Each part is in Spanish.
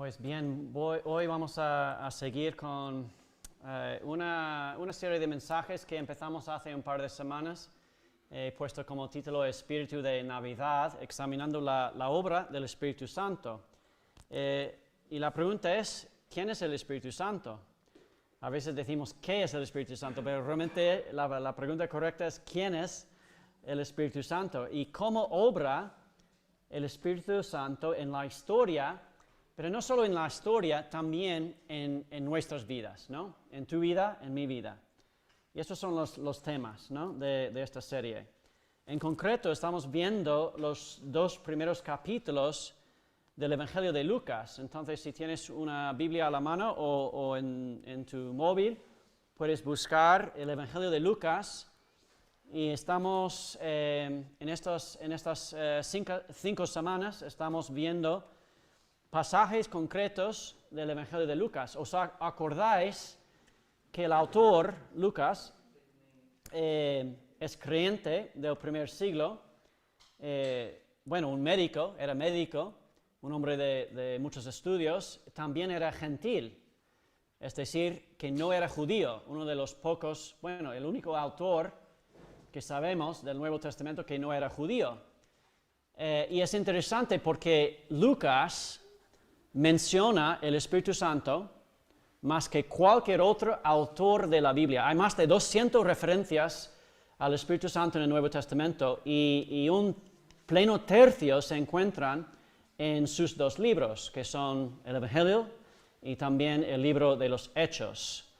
Pues bien, hoy vamos a seguir con una serie de mensajes que empezamos hace un par de semanas. He puesto como título Espíritu de Navidad, examinando la obra del Espíritu Santo. Y la pregunta es, ¿quién es el Espíritu Santo? A veces decimos, ¿qué es el Espíritu Santo? Pero realmente la pregunta correcta es, ¿quién es el Espíritu Santo? Y cómo obra el Espíritu Santo en la historia, pero no solo en la historia, también en nuestras vidas, ¿no? En tu vida, en mi vida. Y estos son los temas, ¿no? de esta serie. En concreto, estamos viendo los dos primeros capítulos del Evangelio de Lucas. Entonces, si tienes una Biblia a la mano o en tu móvil, puedes buscar el Evangelio de Lucas. Y estamos en estas 5 semanas, estamos viendo pasajes concretos del Evangelio de Lucas. ¿Os acordáis que el autor, Lucas, es creyente del primer siglo? Un médico, era médico, un hombre de muchos estudios, también era gentil, es decir, que no era judío, uno de los pocos, el único autor que sabemos del Nuevo Testamento que no era judío. Y es interesante porque Lucas menciona el Espíritu Santo más que cualquier otro autor de la Biblia. Hay más de 200 referencias al Espíritu Santo en el Nuevo Testamento y un pleno tercio se encuentran en sus 2 libros, que son el Evangelio y también el libro de los Hechos.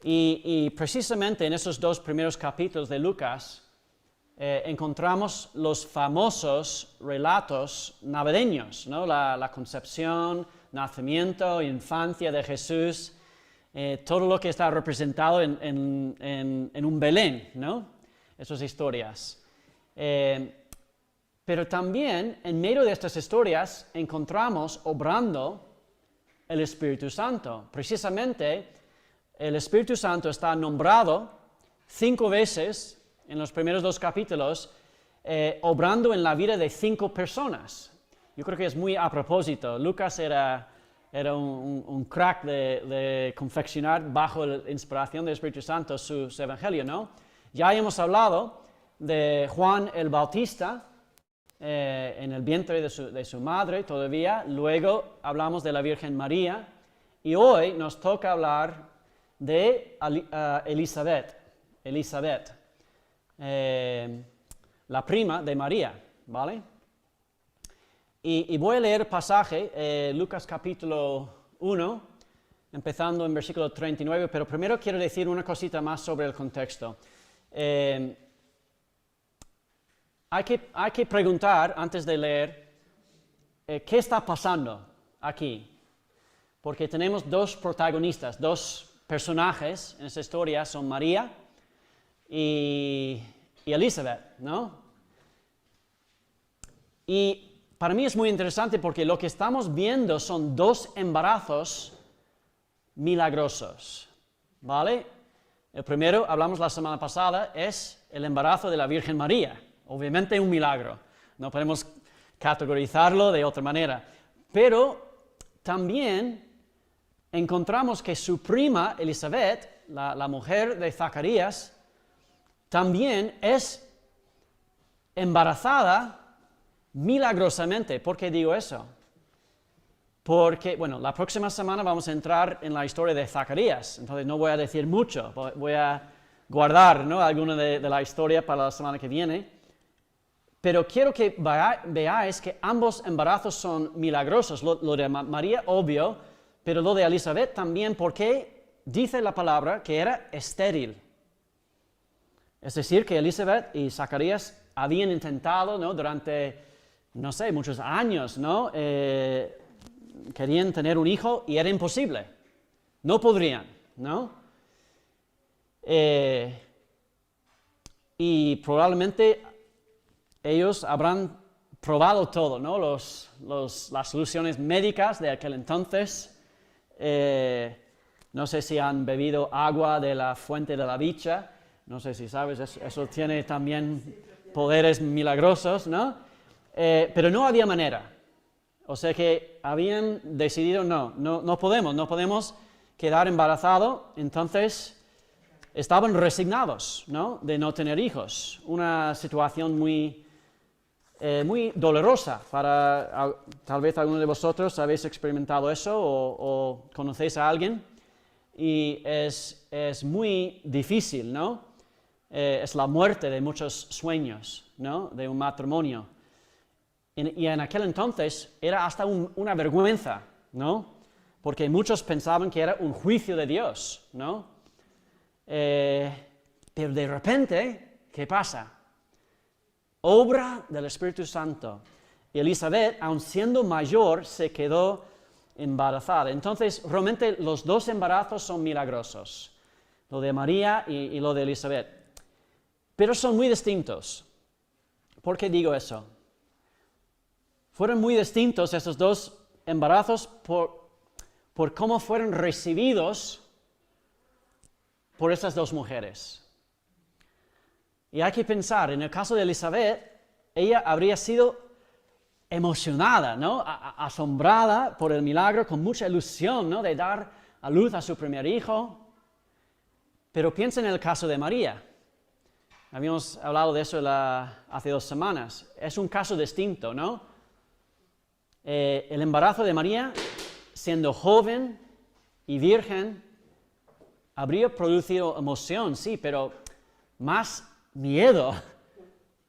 Y precisamente en esos 2 primeros capítulos de Lucas encontramos los famosos relatos navideños, ¿no? La concepción, nacimiento, infancia de Jesús, todo lo que está representado en un Belén, ¿no? Esas historias. Pero también en medio de estas historias encontramos obrando el Espíritu Santo. Precisamente el Espíritu Santo está nombrado 5 veces en los primeros 2 capítulos, obrando en la vida de 5 personas. Yo creo que es muy a propósito. Lucas era un crack de confeccionar bajo la inspiración del Espíritu Santo su evangelio, ¿no? Ya hemos hablado de Juan el Bautista en el vientre de su madre todavía. Luego hablamos de la Virgen María. Y hoy nos toca hablar de Elizabeth, la prima de María, ¿vale? Y voy a leer el pasaje, Lucas capítulo 1, empezando en versículo 39, pero primero quiero decir una cosita más sobre el contexto. Hay que preguntar, antes de leer, ¿qué está pasando aquí? Porque tenemos 2 protagonistas, 2 personajes en esta historia, son María y Elizabeth, ¿no? Y para mí es muy interesante porque lo que estamos viendo son 2 embarazos milagrosos, ¿vale? El primero, hablamos la semana pasada, es el embarazo de la Virgen María, obviamente un milagro, no podemos categorizarlo de otra manera, pero también encontramos que su prima Elizabeth, la mujer de Zacarías, también es embarazada milagrosamente. ¿Por qué digo eso? Porque, la próxima semana vamos a entrar en la historia de Zacarías, entonces no voy a decir mucho, voy a guardar, ¿no? alguna de la historia para la semana que viene, pero quiero que veáis que ambos embarazos son milagrosos, lo de María, obvio, pero lo de Elizabeth también, porque dice la palabra que era estéril. Es decir, que Elizabeth y Zacarías habían intentado, ¿no? Durante, muchos años, ¿no? Querían tener un hijo y era imposible. No podrían, ¿no? Y probablemente ellos habrán probado todo, ¿no? Las soluciones médicas de aquel entonces. No sé si han bebido agua de la fuente de la bicha. No sé si sabes, eso tiene también poderes milagrosos, ¿no? Pero no había manera. O sea que habían decidido, no podemos quedar embarazados, entonces estaban resignados, ¿no? De no tener hijos. Una situación muy dolorosa para, tal vez alguno de vosotros habéis experimentado eso o conocéis a alguien, y es muy difícil, ¿no? Es la muerte de muchos sueños, ¿no? De un matrimonio. Y en aquel entonces era hasta una vergüenza, ¿no? Porque muchos pensaban que era un juicio de Dios, ¿no? Pero de repente, ¿qué pasa? Obra del Espíritu Santo. Y Elizabeth, aun siendo mayor, se quedó embarazada. Entonces, realmente los dos embarazos son milagrosos. Lo de María y lo de Elizabeth. Pero son muy distintos. ¿Por qué digo eso? Fueron muy distintos esos dos embarazos por cómo fueron recibidos por esas dos mujeres. Y hay que pensar, en el caso de Elizabeth, ella habría sido emocionada, ¿no? Asombrada por el milagro, con mucha ilusión, ¿no? De dar a luz a su primer hijo. Pero piensa en el caso de María. Habíamos hablado de eso hace 2 semanas. Es un caso distinto, ¿no? El embarazo de María, siendo joven y virgen, habría producido emoción, sí, pero más miedo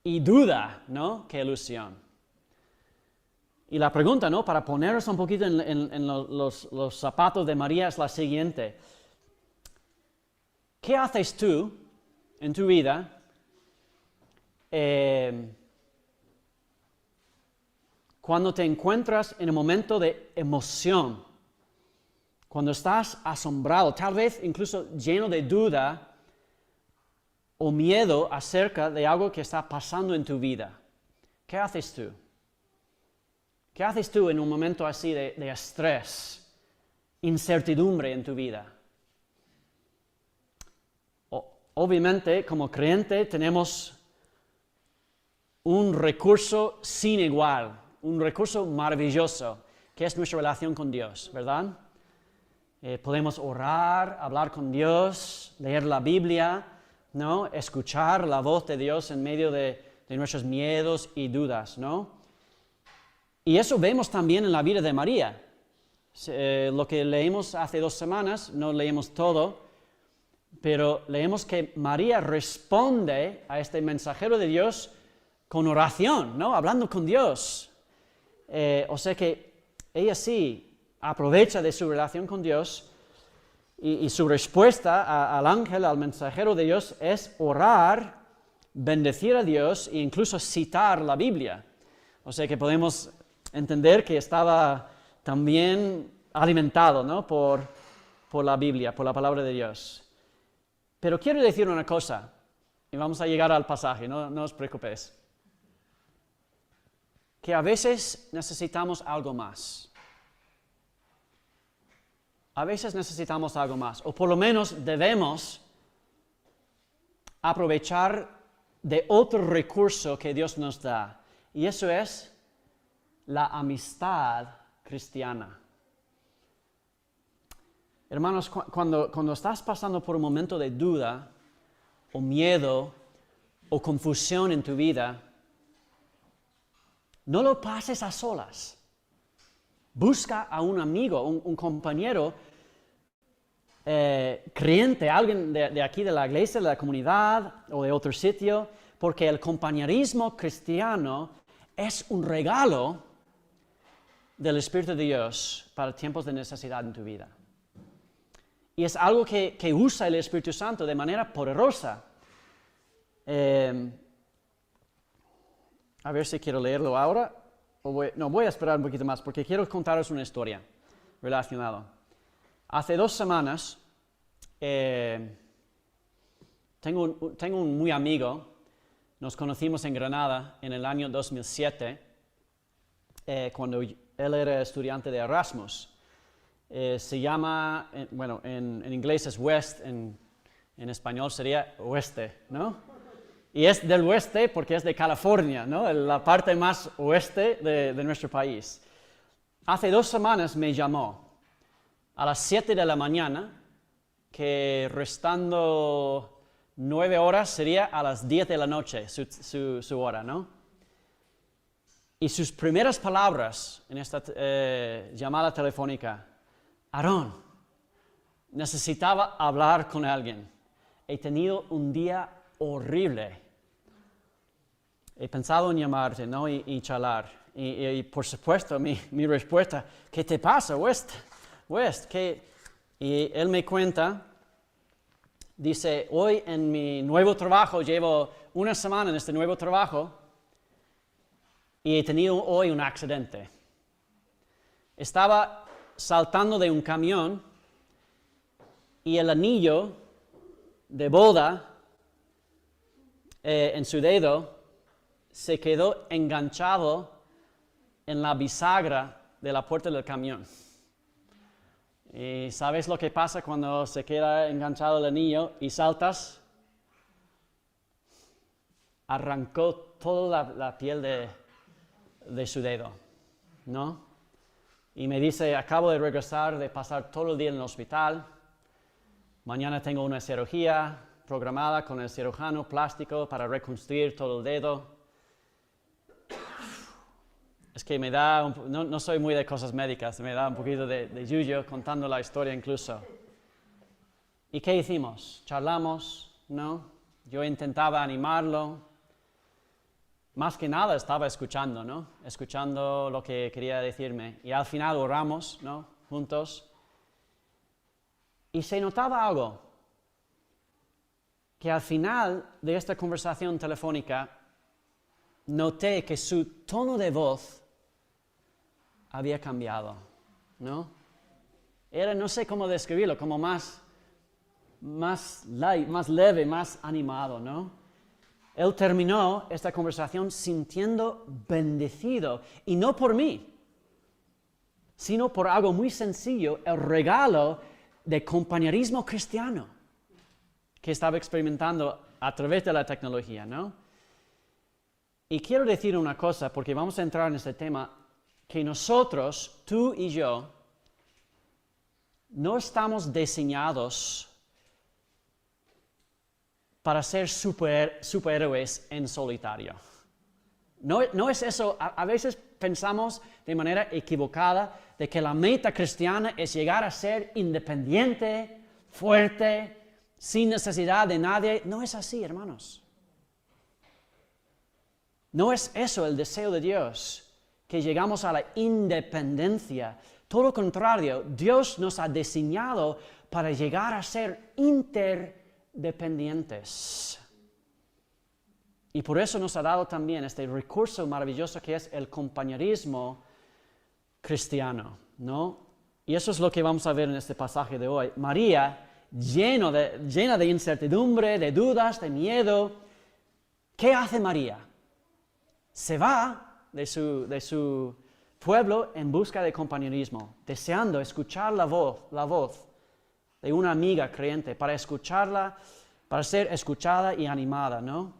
y duda, ¿no? Que ilusión. Y la pregunta, ¿no? Para ponernos un poquito en los zapatos de María es la siguiente. ¿Qué haces tú en tu vida cuando te encuentras en un momento de emoción? Cuando estás asombrado, tal vez incluso lleno de duda o miedo acerca de algo que está pasando en tu vida. ¿Qué haces tú? ¿Qué haces tú en un momento así de estrés, incertidumbre en tu vida? Obviamente, como creyente, tenemos un recurso sin igual, un recurso maravilloso, que es nuestra relación con Dios, ¿verdad? Podemos orar, hablar con Dios, leer la Biblia, ¿no? Escuchar la voz de Dios en medio de nuestros miedos y dudas, ¿no? Y eso vemos también en la vida de María. Lo que leímos hace 2 semanas, no leemos todo, pero leemos que María responde a este mensajero de Dios con oración, ¿no? Hablando con Dios. O sea que ella sí aprovecha de su relación con Dios y su respuesta al ángel, al mensajero de Dios, es orar, bendecir a Dios e incluso citar la Biblia. O sea que podemos entender que estaba también alimentado, ¿no? por la Biblia, por la palabra de Dios. Pero quiero decir una cosa, y vamos a llegar al pasaje, no os preocupéis. Que a veces necesitamos algo más. A veces necesitamos algo más, o por lo menos debemos aprovechar de otro recurso que Dios nos da, y eso es la amistad cristiana. Hermanos, cuando estás pasando por un momento de duda, o miedo, o confusión en tu vida, no lo pases a solas. Busca a un amigo, un compañero creyente, alguien de aquí de la iglesia, de la comunidad o de otro sitio, porque el compañerismo cristiano es un regalo del Espíritu de Dios para tiempos de necesidad en tu vida. Y es algo que usa el Espíritu Santo de manera poderosa. A ver si quiero leerlo ahora. Voy a esperar un poquito más porque quiero contaros una historia relacionada. Hace 2 semanas tengo un muy amigo. Nos conocimos en Granada en el año 2007 cuando él era estudiante de Erasmus. Se llama, en inglés es West, en español sería oeste, ¿no? Y es del oeste porque es de California, ¿no? La parte más oeste de nuestro país. hace 2 semanas me llamó a las 7 de la mañana, que restando 9 horas sería a las 10 de la noche su hora, ¿no? Y sus primeras palabras en esta llamada telefónica: Aarón, necesitaba hablar con alguien. He tenido un día horrible. He pensado en llamarte, ¿no? Y charlar. Y por supuesto, mi respuesta: ¿qué te pasa, West? Y él me cuenta, dice: hoy en mi nuevo trabajo, llevo 1 semana en este nuevo trabajo, y he tenido hoy un accidente. Estaba saltando de un camión y el anillo de boda en su dedo se quedó enganchado en la bisagra de la puerta del camión. ¿Y sabes lo que pasa cuando se queda enganchado el anillo y saltas? Arrancó toda la piel de su dedo, ¿no? Y me dice: acabo de regresar de pasar todo el día en el hospital. Mañana tengo una cirugía programada con el cirujano plástico para reconstruir todo el dedo. Es que me da, no soy muy de cosas médicas, me da un poquito de yuyo contando la historia incluso. ¿Y qué hicimos? Charlamos, ¿no? Yo intentaba animarlo. Más que nada estaba escuchando, ¿no? Escuchando lo que quería decirme. Y al final oramos, ¿no? Juntos. Y se notaba algo. Que al final de esta conversación telefónica, noté que su tono de voz había cambiado, ¿no? Era, no sé cómo describirlo, como más light, más leve, más animado, ¿no? Él terminó esta conversación sintiendo bendecido, y no por mí, sino por algo muy sencillo: el regalo de compañerismo cristiano que estaba experimentando a través de la tecnología, ¿no? Y quiero decir una cosa, porque vamos a entrar en este tema, que nosotros, tú y yo, no estamos diseñados para ser superhéroes en solitario. No es eso. A veces pensamos de manera equivocada de que la meta cristiana es llegar a ser independiente, fuerte, sin necesidad de nadie. No es así, hermanos. No es eso el deseo de Dios, que llegamos a la independencia. Todo lo contrario, Dios nos ha diseñado para llegar a ser interdependientes. Y por eso nos ha dado también este recurso maravilloso que es el compañerismo cristiano, ¿no? Y eso es lo que vamos a ver en este pasaje de hoy. María, llena de incertidumbre, de dudas, de miedo. ¿Qué hace María? Se va de su pueblo en busca de compañerismo, deseando escuchar la voz de una amiga creyente, para escucharla, para ser escuchada y animada, ¿no?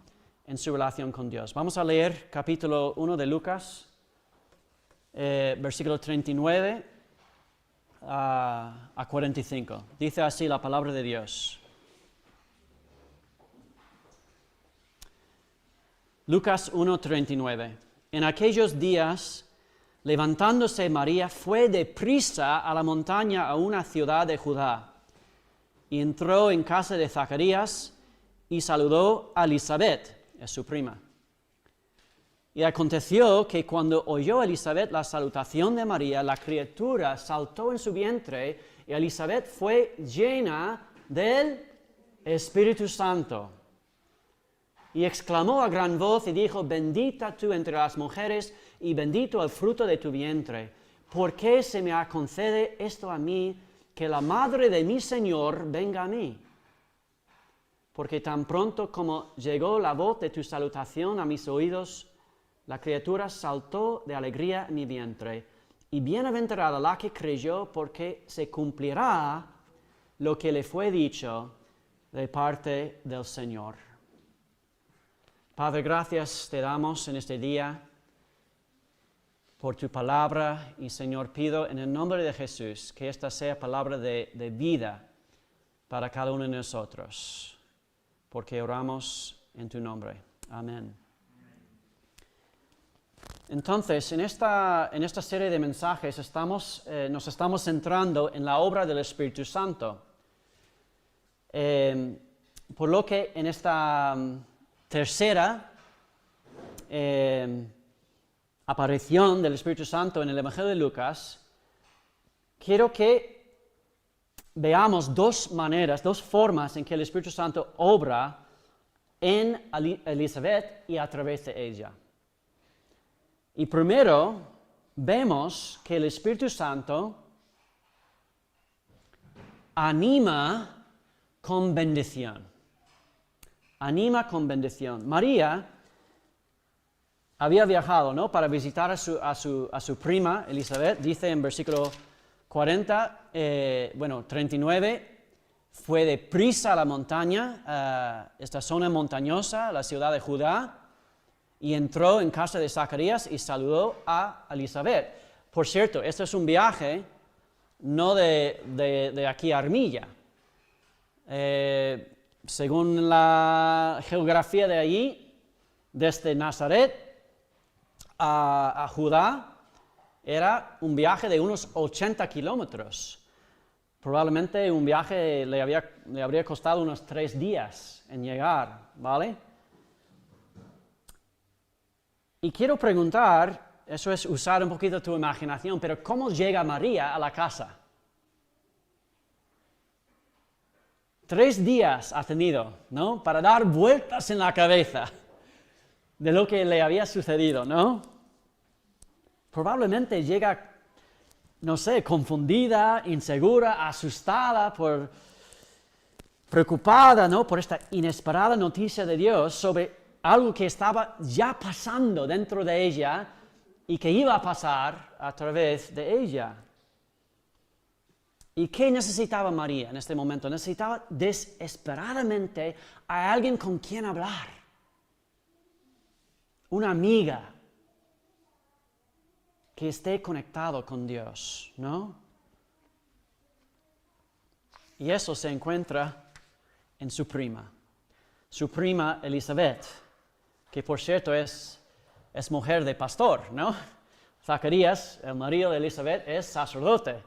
En su relación con Dios. Vamos a leer capítulo 1 de Lucas, versículo 39 a 45. Dice así la palabra de Dios. Lucas 1:39. En aquellos días, levantándose María, fue deprisa a la montaña, a una ciudad de Judá, y entró en casa de Zacarías y saludó a Elisabet, es su prima. Y aconteció que cuando oyó Elisabet la salutación de María, la criatura saltó en su vientre, y Elisabet fue llena del Espíritu Santo. Y exclamó a gran voz y dijo: bendita tú entre las mujeres, y bendito el fruto de tu vientre. ¿Por qué se me concede esto a mí, que la madre de mi Señor venga a mí? Porque tan pronto como llegó la voz de tu salutación a mis oídos, la criatura saltó de alegría en mi vientre. Y bienaventurada la que creyó, porque se cumplirá lo que le fue dicho de parte del Señor. Padre, gracias te damos en este día por tu palabra y Señor, pido en el nombre de Jesús que esta sea palabra de vida para cada uno de nosotros, porque oramos en tu nombre. Amén. Entonces, en esta serie de mensajes nos estamos centrando en la obra del Espíritu Santo. Por lo que en esta tercera aparición del Espíritu Santo en el Evangelio de Lucas, quiero que veamos dos formas en que el Espíritu Santo obra en Elizabeth y a través de ella. Y primero vemos que el Espíritu Santo anima con bendición. Anima con bendición. María había viajado, ¿no?, para visitar a su prima Elizabeth. Dice en versículo 39, fue deprisa a la montaña, esta zona montañosa, la ciudad de Judá, y entró en casa de Zacarías y saludó a Elizabeth. Por cierto, este es un viaje no de aquí a Armilla. Según la geografía de allí, desde Nazaret a Judá, era un viaje de unos 80 kilómetros. Probablemente un viaje le habría costado unos 3 días en llegar, ¿vale? Y quiero preguntar, eso es usar un poquito tu imaginación, pero ¿cómo llega María a la casa? 3 días ha tenido, ¿no?, para dar vueltas en la cabeza de lo que le había sucedido, ¿no? Probablemente llega, no sé, confundida, insegura, asustada, preocupada, ¿no?, por esta inesperada noticia de Dios sobre algo que estaba ya pasando dentro de ella y que iba a pasar a través de ella. ¿Y qué necesitaba María en este momento? Necesitaba desesperadamente a alguien con quien hablar. Una amiga que esté conectado con Dios, ¿no? Y eso se encuentra en su prima Elizabeth, que por cierto es mujer de pastor, ¿no? Zacarías, el marido de Elizabeth, es sacerdote,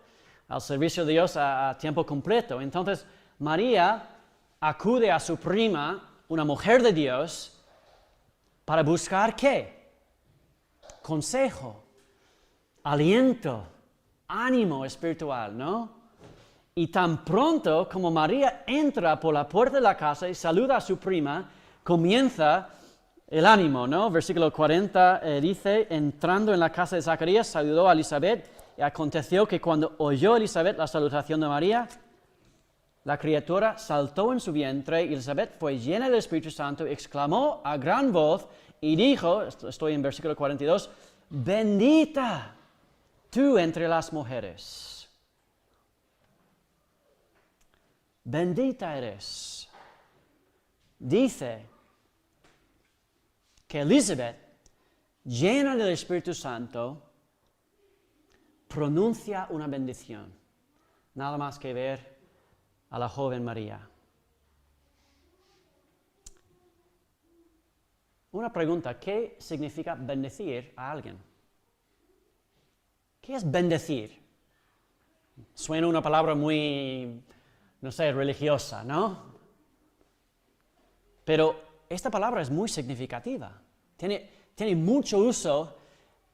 al servicio de Dios a tiempo completo. Entonces, María acude a su prima, una mujer de Dios, para buscar ¿qué? Consejo, aliento, ánimo espiritual, ¿no? Y tan pronto como María entra por la puerta de la casa y saluda a su prima, comienza el ánimo, ¿no? Versículo 40 dice, entrando en la casa de Zacarías, saludó a Elizabeth, y aconteció que cuando oyó Elizabeth la salutación de María, la criatura saltó en su vientre, y Elizabeth fue llena del Espíritu Santo, exclamó a gran voz, y dijo, estoy en versículo 42, bendita tú entre las mujeres. Bendita eres. Dice que Elizabeth, llena del Espíritu Santo, pronuncia una bendición. Nada más que ver a la joven María. Una pregunta, ¿qué significa bendecir a alguien? ¿Qué es bendecir? Suena una palabra muy, no sé, religiosa, ¿no? Pero esta palabra es muy significativa. Tiene mucho uso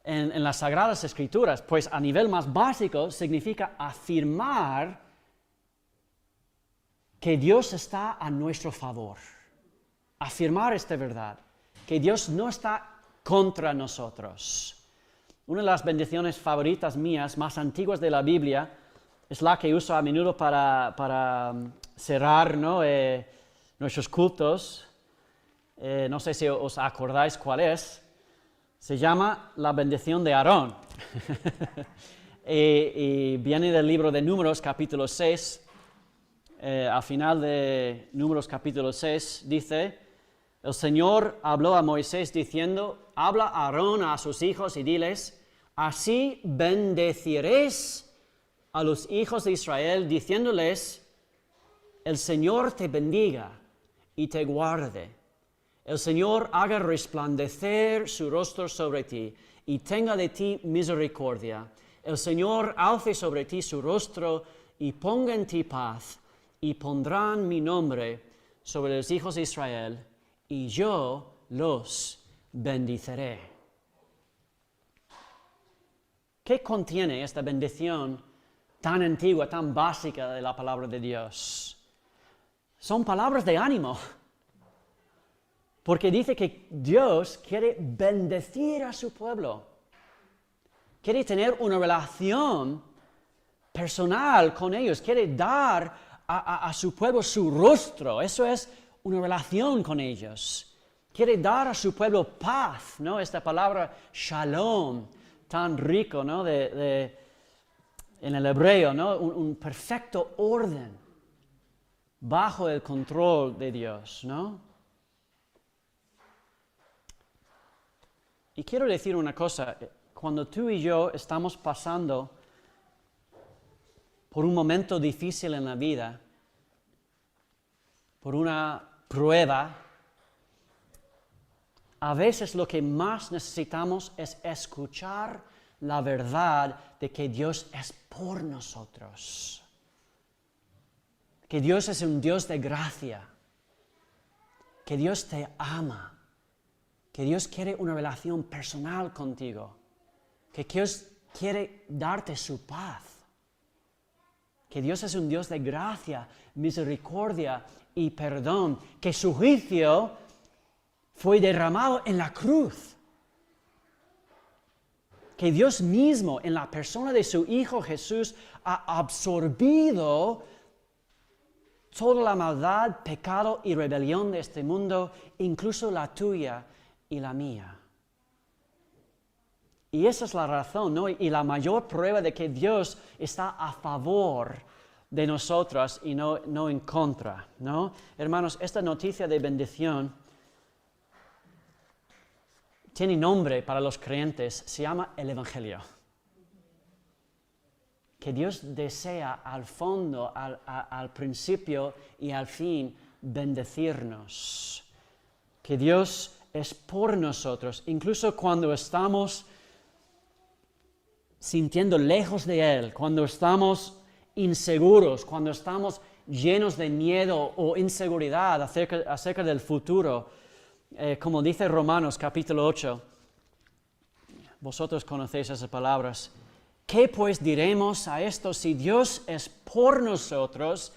en las Sagradas Escrituras, pues a nivel más básico significa afirmar que Dios está a nuestro favor. Afirmar esta verdad, que Dios no está contra nosotros. Una de las bendiciones favoritas mías, más antiguas de la Biblia, es la que uso a menudo para cerrar, ¿no?, nuestros cultos. No sé si os acordáis cuál es. Se llama la bendición de Aarón. y viene del libro de Números, capítulo 6. Al final de Números, capítulo 6, dice, el Señor habló a Moisés diciendo, habla a Aarón a sus hijos y diles, Así bendeciréis a los hijos de Israel, diciéndoles, el Señor te bendiga y te guarde. El Señor haga resplandecer su rostro sobre ti y tenga de ti misericordia. El Señor alce sobre ti su rostro y ponga en ti paz, y pondrán mi nombre sobre los hijos de Israel, y yo los bendeciré. ¿Qué contiene esta bendición tan antigua, tan básica de la palabra de Dios? Son palabras de ánimo, porque dice que Dios quiere bendecir a su pueblo, quiere tener una relación personal con ellos, quiere dar a su pueblo su rostro, eso es una relación con ellos. Quiere dar a su pueblo paz, ¿no? Esta palabra shalom, tan rico, ¿no? En el hebreo, ¿no? Un perfecto orden bajo el control de Dios, ¿no? Y quiero decir una cosa, cuando tú y yo estamos pasando por un momento difícil en la vida, por una prueba, a veces lo que más necesitamos es escuchar la verdad de que Dios es por nosotros, que Dios es un Dios de gracia, que Dios te ama, que Dios quiere una relación personal contigo, que Dios quiere darte su paz, que Dios es un Dios de gracia, misericordia y perdón, que su juicio fue derramado en la cruz, que Dios mismo en la persona de su Hijo Jesús ha absorbido toda la maldad, pecado y rebelión de este mundo, incluso la tuya y la mía. Y esa es la razón, ¿no? Y la mayor prueba de que Dios está a favor de nosotros y no en contra, ¿no? Hermanos, esta noticia de bendición tiene nombre para los creyentes, se llama el Evangelio. Que Dios desea al fondo, al principio y al fin bendecirnos. Que Dios es por nosotros, incluso cuando estamos sintiendo lejos de Él, cuando estamos inseguros, cuando estamos llenos de miedo o inseguridad acerca del futuro. Como dice Romanos capítulo 8, vosotros conocéis esas palabras. ¿Qué pues diremos a esto? Si Dios es por nosotros,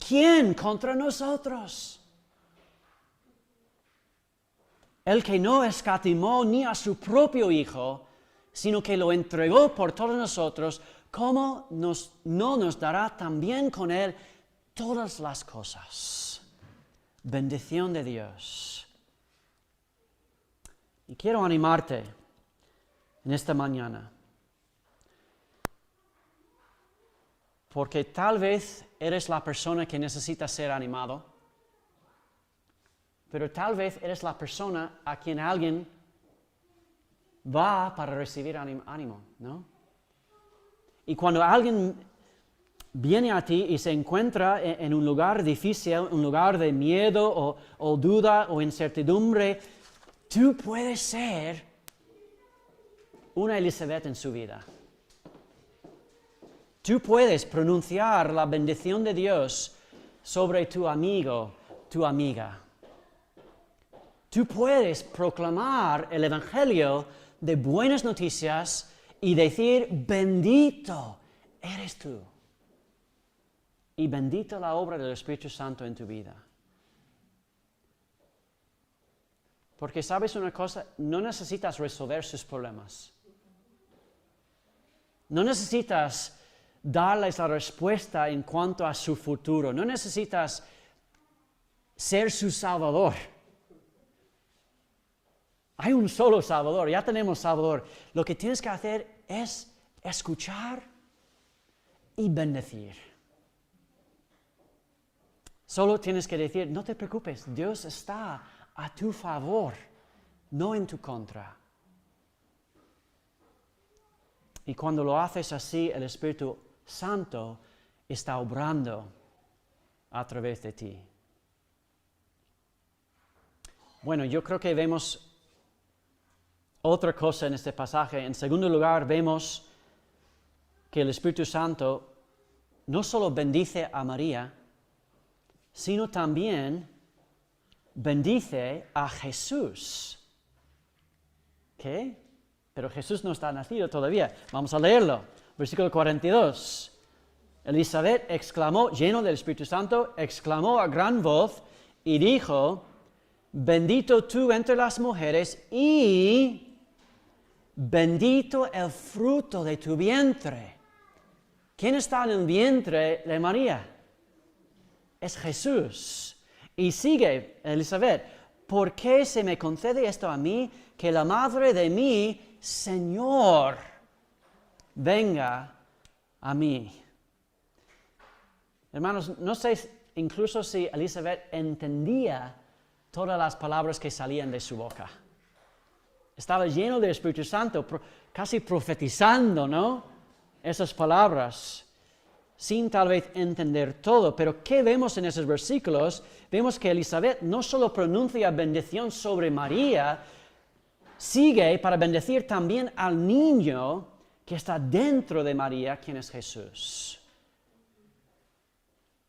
¿quién contra nosotros? El que no escatimó ni a su propio Hijo, sino que lo entregó por todos nosotros, ¿cómo no nos dará también con Él todas las cosas? Bendición de Dios. Y quiero animarte en esta mañana, porque tal vez eres la persona que necesita ser animado, pero tal vez eres la persona a quien alguien va para recibir ánimo, ¿no? Y cuando alguien viene a ti y se encuentra en un lugar difícil, un lugar de miedo o duda o incertidumbre, tú puedes ser una Elizabeth en su vida. Tú puedes pronunciar la bendición de Dios sobre tu amigo, tu amiga. Tú puedes proclamar el Evangelio de buenas noticias y decir, bendito eres tú. Y bendita la obra del Espíritu Santo en tu vida. Porque sabes una cosa, no necesitas resolver sus problemas. No necesitas darles la respuesta en cuanto a su futuro. No necesitas ser su salvador. Hay un solo Salvador, ya tenemos Salvador. Lo que tienes que hacer es escuchar y bendecir. Solo tienes que decir, no te preocupes, Dios está a tu favor, no en tu contra. Y cuando lo haces así, el Espíritu Santo está obrando a través de ti. Bueno, yo creo que vemos otra cosa en este pasaje. En segundo lugar, vemos que el Espíritu Santo no solo bendice a María, sino también bendice a Jesús. ¿Qué? Pero Jesús no está nacido todavía. Vamos a leerlo. Versículo 42. Elizabeth exclamó, lleno del Espíritu Santo, exclamó a gran voz y dijo: bendito tú entre las mujeres y bendito el fruto de tu vientre. ¿Quién está en el vientre de María? Es Jesús. Y sigue Elizabeth: ¿por qué se me concede esto a mí, que la madre de mi Señor venga a mí? Hermanos, no sé incluso si Elizabeth entendía todas las palabras que salían de su boca. Estaba lleno del Espíritu Santo, casi profetizando, ¿no? Esas palabras, sin tal vez entender todo. Pero ¿qué vemos en esos versículos? Vemos que Elizabeth no solo pronuncia bendición sobre María, sigue para bendecir también al niño que está dentro de María, quien es Jesús.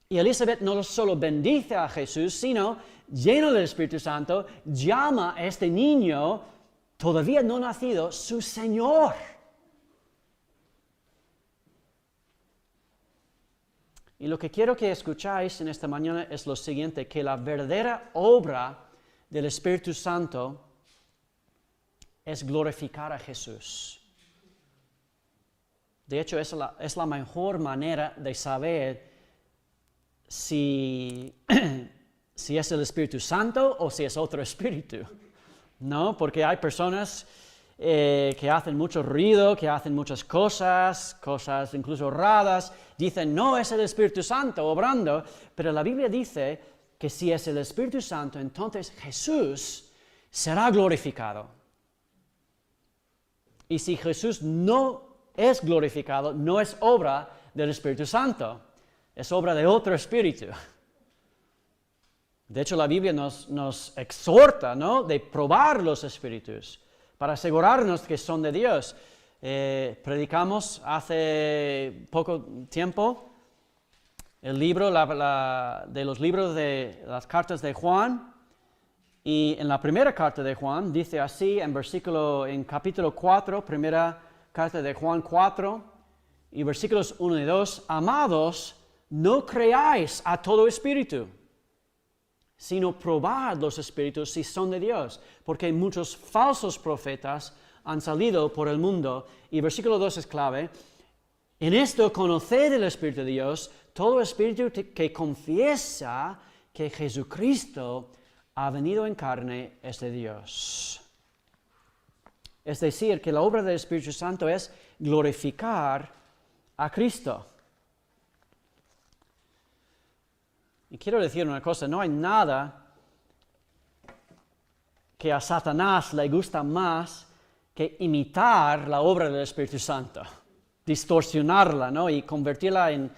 Y Elizabeth no solo bendice a Jesús, sino, lleno del Espíritu Santo, llama a este niño, todavía no nacido, su Señor. Y lo que quiero que escucháis en esta mañana es lo siguiente: que la verdadera obra del Espíritu Santo es glorificar a Jesús. De hecho, es la mejor manera de saber si es el Espíritu Santo o si es otro espíritu, ¿no? Porque hay personas que hacen mucho ruido, que hacen muchas cosas incluso raras, dicen, no, es el Espíritu Santo obrando, pero la Biblia dice que si es el Espíritu Santo, entonces Jesús será glorificado. Y si Jesús no es glorificado, no es obra del Espíritu Santo, es obra de otro espíritu. De hecho, la Biblia nos exhorta, ¿no?, de probar los espíritus para asegurarnos que son de Dios. Predicamos hace poco tiempo el libro de los libros de las cartas de Juan, y en la primera carta de Juan dice así en capítulo 4, primera carta de Juan 4, y versículos 1 y 2, amados, no creáis a todo espíritu, sino probad los espíritus si son de Dios, porque muchos falsos profetas han salido por el mundo. Y versículo 2 es clave: en esto conoced el Espíritu de Dios, todo espíritu que confiesa que Jesucristo ha venido en carne es de Dios. Es decir, que la obra del Espíritu Santo es glorificar a Cristo. Y quiero decir una cosa: no hay nada que a Satanás le gusta más que imitar la obra del Espíritu Santo, distorsionarla, ¿no?, y convertirla en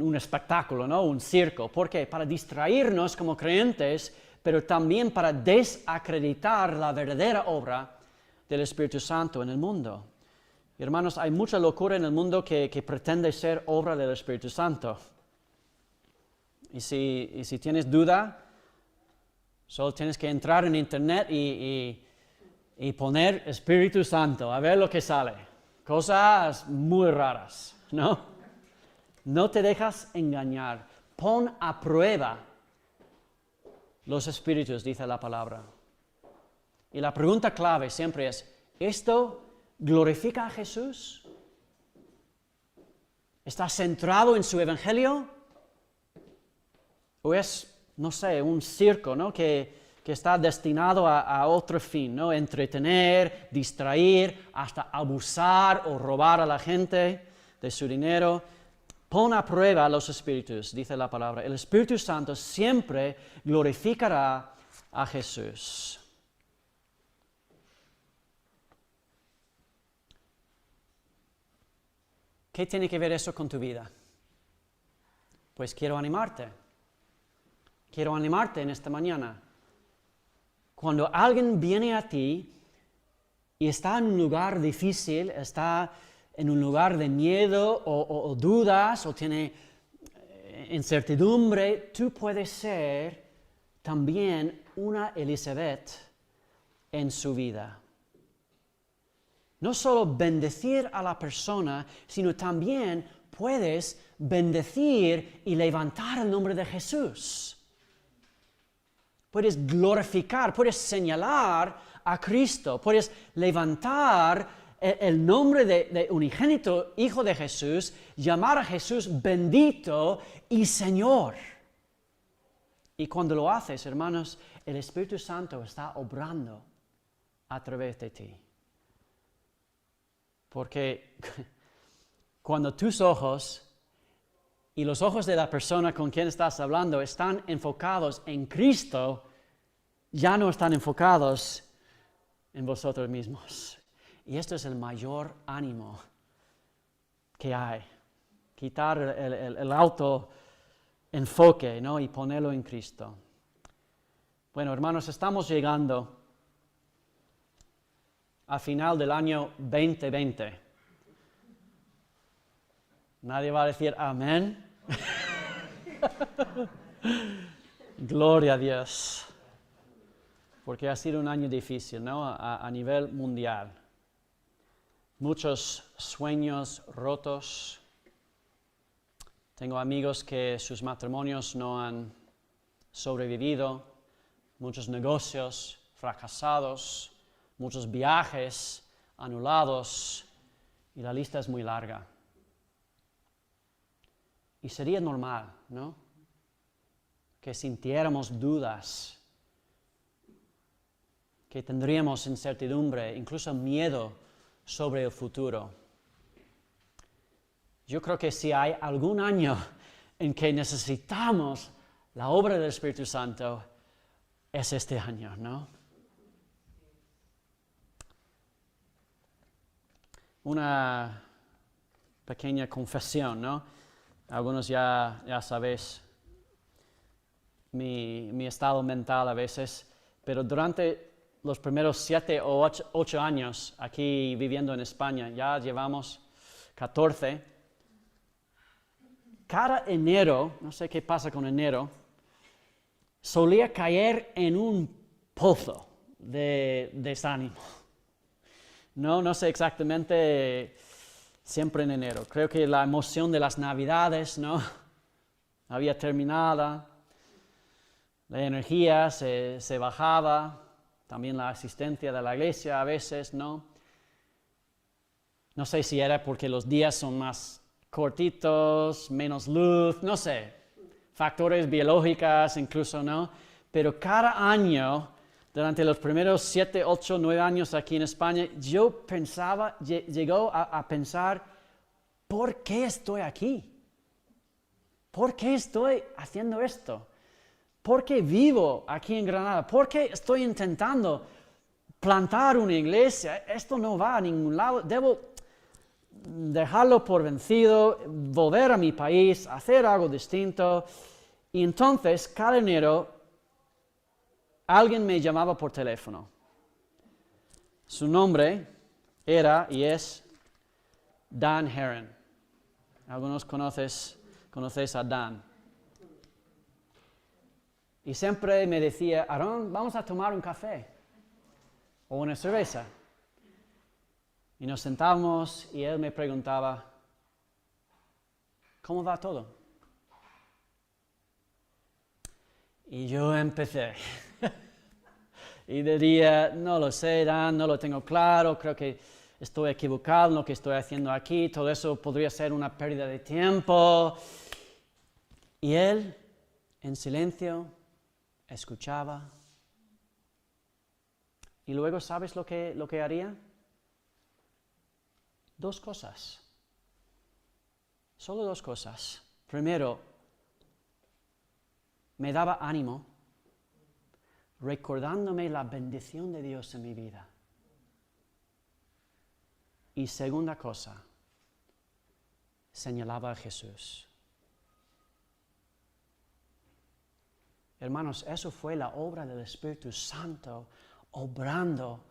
un espectáculo, ¿no?, un circo. ¿Por qué? Para distraernos como creyentes, pero también para desacreditar la verdadera obra del Espíritu Santo en el mundo. Y hermanos, hay mucha locura en el mundo que pretende ser obra del Espíritu Santo. Y si tienes duda, solo tienes que entrar en internet y poner Espíritu Santo, a ver lo que sale. Cosas muy raras, ¿no? No te dejas engañar. Pon a prueba los espíritus, dice la palabra. Y la pregunta clave siempre es: ¿esto glorifica a Jesús? ¿Está centrado en su evangelio? ¿O es, no sé, un circo, ¿no?, que está destinado a otro fin, ¿no?, entretener, distraer, hasta abusar o robar a la gente de su dinero? Pon a prueba los espíritus, dice la palabra. El Espíritu Santo siempre glorificará a Jesús. ¿Qué tiene que ver eso con tu vida? Pues quiero animarte. Quiero animarte en esta mañana. Cuando alguien viene a ti y está en un lugar difícil, está en un lugar de miedo o dudas o tiene incertidumbre, tú puedes ser también una Elizabeth en su vida. No solo bendecir a la persona, sino también puedes bendecir y levantar el nombre de Jesús. Puedes glorificar, puedes señalar a Cristo, puedes levantar el nombre de unigénito Hijo de Jesús, llamar a Jesús bendito y Señor. Y cuando lo haces, hermanos, el Espíritu Santo está obrando a través de ti. Porque cuando tus ojos y los ojos de la persona con quien estás hablando están enfocados en Cristo, ya no están enfocados en vosotros mismos. Y esto es el mayor ánimo que hay. Quitar el autoenfoque, ¿no? Y ponerlo en Cristo. Bueno, hermanos, estamos llegando al final del año 2020. Nadie va a decir amén. Gloria a Dios. Porque ha sido un año difícil, ¿no? A nivel mundial. Muchos sueños rotos. Tengo amigos que sus matrimonios no han sobrevivido. Muchos negocios fracasados. Muchos viajes anulados. Y la lista es muy larga. Y sería normal, ¿no? Que sintiéramos dudas, que tendríamos incertidumbre, incluso miedo sobre el futuro. Yo creo que si hay algún año en que necesitamos la obra del Espíritu Santo, es este año, ¿no? Una pequeña confesión, ¿no? Algunos ya sabéis mi estado mental a veces, pero durante los primeros 7 o 8 años aquí viviendo en España, ya llevamos 14, cada enero, no sé qué pasa con enero, solía caer en un pozo de desánimo. No sé exactamente. Siempre en enero. Creo que la emoción de las Navidades, ¿no? Había terminado. La energía se bajaba. También la asistencia de la iglesia a veces, ¿no? No sé si era porque los días son más cortitos, menos luz, no sé. Factores biológicos incluso, ¿no? Pero cada año, durante los primeros 7, 8, 9 años aquí en España, yo llegó a pensar, ¿por qué estoy aquí? ¿Por qué estoy haciendo esto? ¿Por qué vivo aquí en Granada? ¿Por qué estoy intentando plantar una iglesia? Esto no va a ningún lado. Debo dejarlo por vencido, volver a mi país, hacer algo distinto. Y entonces, cada enero, alguien me llamaba por teléfono. Su nombre era y es Dan Heron. Algunos conocéis a Dan. Y siempre me decía, Aarón, vamos a tomar un café o una cerveza. Y nos sentamos y él me preguntaba, ¿cómo va todo? Y yo empecé. Y diría, no lo sé, Dan, no lo tengo claro, creo que estoy equivocado en lo que estoy haciendo aquí, todo eso podría ser una pérdida de tiempo. Y él, en silencio, escuchaba. Y luego, ¿sabes lo que haría? 2 cosas. Solo 2 cosas. Primero, me daba ánimo, recordándome la bendición de Dios en mi vida. Y segunda cosa, señalaba a Jesús. Hermanos, eso fue la obra del Espíritu Santo obrando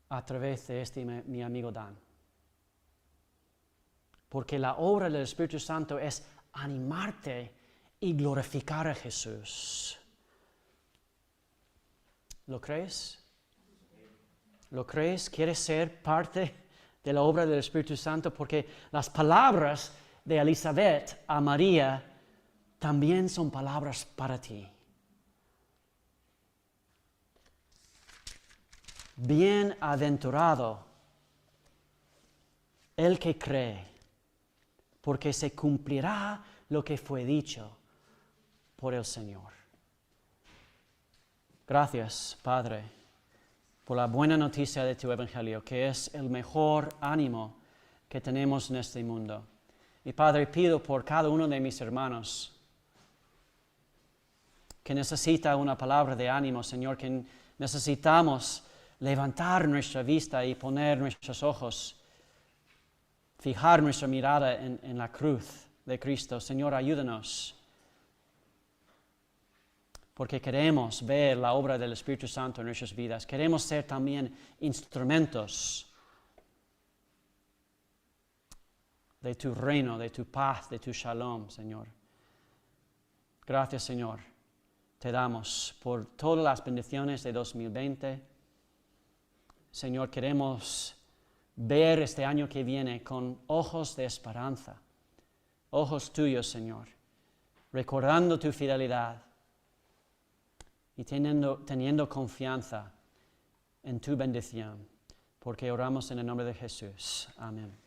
a través de mi amigo Dan. Porque la obra del Espíritu Santo es animarte y glorificar a Jesús. ¿Lo crees? ¿Lo crees? ¿Quieres ser parte de la obra del Espíritu Santo? Porque las palabras de Elizabeth a María también son palabras para ti. Bienaventurado el que cree, porque se cumplirá lo que fue dicho por el Señor. Gracias, Padre, por la buena noticia de tu Evangelio, que es el mejor ánimo que tenemos en este mundo. Y Padre, pido por cada uno de mis hermanos que necesita una palabra de ánimo, Señor, que necesitamos levantar nuestra vista y poner nuestros ojos, fijar nuestra mirada en la cruz de Cristo. Señor, ayúdanos, porque queremos ver la obra del Espíritu Santo en nuestras vidas. Queremos ser también instrumentos de tu reino, de tu paz, de tu shalom, Señor. Gracias, Señor. Te damos por todas las bendiciones de 2020. Señor, queremos ver este año que viene con ojos de esperanza, ojos tuyos, Señor, recordando tu fidelidad y teniendo confianza en tu bendición, porque oramos en el nombre de Jesús. Amén.